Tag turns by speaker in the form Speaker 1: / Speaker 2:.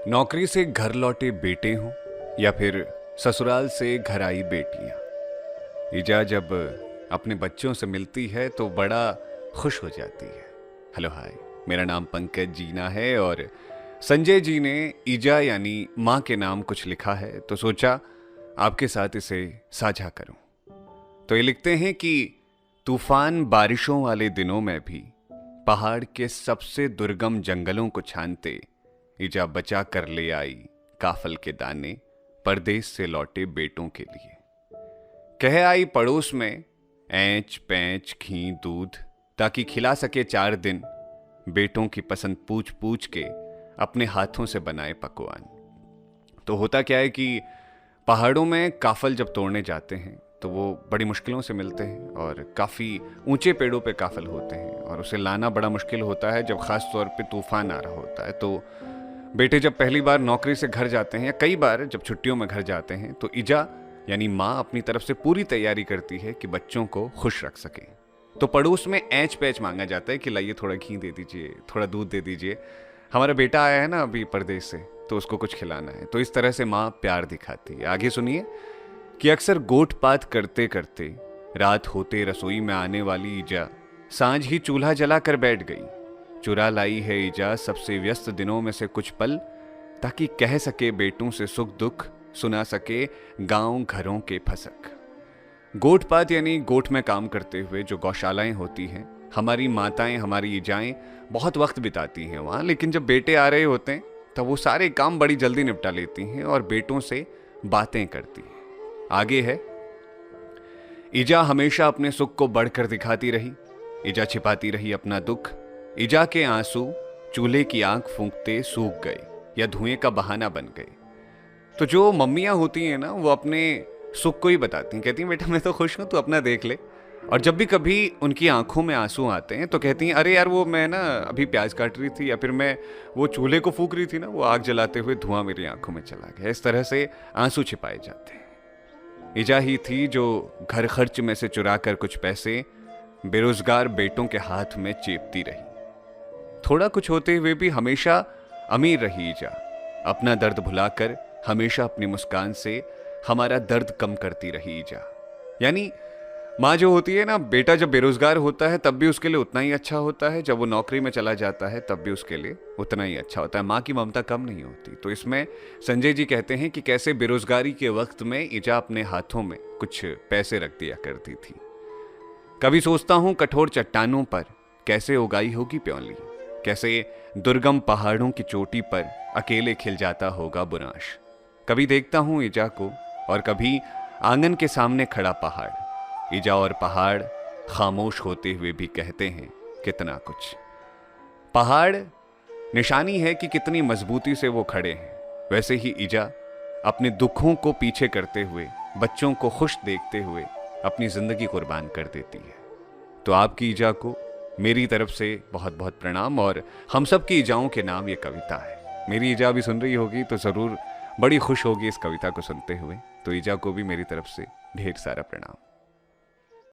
Speaker 1: नौकरी से घर लौटे बेटे हों या फिर ससुराल से घर आई बेटियां, ईजा जब अपने बच्चों से मिलती है तो बड़ा खुश हो जाती है। हेलो हाय, मेरा नाम पंकज जीना है और संजय जी ने ईजा यानी माँ के नाम कुछ लिखा है तो सोचा आपके साथ इसे साझा करूं। तो ये लिखते हैं कि तूफान बारिशों वाले दिनों में भी पहाड़ के सबसे दुर्गम जंगलों को छानते ईजा बचा कर ले आई काफल के दाने परदेश से लौटे बेटों के लिए। कह आई पड़ोस में ऐंच पैंच घी दूध ताकि खिला सके 4 दिन बेटों की पसंद पूछ पूछ के अपने हाथों से बनाए पकवान। तो होता क्या है कि पहाड़ों में काफल जब तोड़ने जाते हैं तो वो बड़ी मुश्किलों से मिलते हैं और काफ़ी ऊंचे पेड़ों पे काफल होते हैं और उसे लाना बड़ा मुश्किल होता है जब ख़ास तौर पे तूफान आ रहा होता है। तो बेटे जब पहली बार नौकरी से घर जाते हैं या कई बार जब छुट्टियों में घर जाते हैं तो ईजा यानी माँ अपनी तरफ से पूरी तैयारी करती है कि बच्चों को खुश रख सके। तो पड़ोस में ऐंच पैच मांगा जाता है कि लाइए थोड़ा घी दे दीजिए, थोड़ा दूध दे दीजिए, हमारा बेटा आया है ना अभी परदेश से तो उसको कुछ खिलाना है। तो इस तरह से माँ प्यार दिखाती है। आगे सुनिए कि अक्सर गोट पात करते करते रात होते रसोई में आने वाली ईजा सांझ ही चूल्हा जला कर बैठ गई। चुरा लाई है ईजा सबसे व्यस्त दिनों में से कुछ पल ताकि कह सके बेटों से सुख दुख, सुना सके गांव घरों के फसक। गोट पात यानी गोट में काम करते हुए जो गौशालाएं होती हैं, हमारी माताएं हमारी ईजाएं बहुत वक्त बिताती हैं वहाँ। लेकिन जब बेटे आ रहे होते हैं तब वो सारे काम बड़ी जल्दी निपटा लेती हैं और बेटों से बातें करती हैं। आगे है, ईजा हमेशा अपने सुख को बढ़कर दिखाती रही, ईजा छिपाती रही अपना दुख। ईजा के आंसू चूल्हे की आंख फूंकते सूख गए या धुएं का बहाना बन गए। तो जो मम्मियां होती हैं ना वो अपने सुख को ही बताती हैं, कहती हैं बेटा मैं तो खुश हूं, तू अपना देख ले। और जब भी कभी उनकी आंखों में आंसू आते हैं तो कहती हैं अरे यार वो मैं ना अभी प्याज काट रही थी या फिर मैं वो चूल्हे को फूंक रही थी ना, वो आग जलाते हुए धुआं मेरी आंखों में चला गया। इस तरह से आंसू छिपाए जाते हैं। ईजा ही थी जो घर खर्च में से चुरा कर कुछ पैसे बेरोजगार बेटों के हाथ में चेपती रही। थोड़ा कुछ होते हुए भी हमेशा अमीर रही ईजा, अपना दर्द भुलाकर हमेशा अपनी मुस्कान से हमारा दर्द कम करती रही ईजा। यानी माँ जो होती है ना, बेटा जब बेरोजगार होता है तब भी उसके लिए उतना ही अच्छा होता है, जब वो नौकरी में चला जाता है तब भी उसके लिए उतना ही अच्छा होता है। माँ की ममता कम नहीं होती। तो इसमें संजय जी कहते हैं कि कैसे बेरोजगारी के वक्त में ईजा अपने हाथों में कुछ पैसे रख दिया करती थी। कभी सोचता हूँ कठोर चट्टानों पर कैसे उगाई होगी प्योली, कैसे दुर्गम पहाड़ों की चोटी पर अकेले खिल जाता होगा बुरांश। कभी देखता हूँ ईजा को और कभी आंगन के सामने खड़ा पहाड़। ईजा और पहाड़ खामोश होते हुए भी कहते हैं कितना कुछ। पहाड़ निशानी है कि कितनी मजबूती से वो खड़े हैं। वैसे ही ईजा अपने दुखों को पीछे करते हुए बच्चों को खुश देखते हुए अपनी जिंदगी कुर्बान कर देती है। तो आपकी ईजा को मेरी तरफ से बहुत बहुत प्रणाम और हम सब की ईजाओं के नाम ये कविता है। मेरी ईजा भी सुन रही होगी तो ज़रूर बड़ी खुश होगी इस कविता को सुनते हुए। तो ईजा को भी मेरी तरफ से ढेर सारा प्रणाम।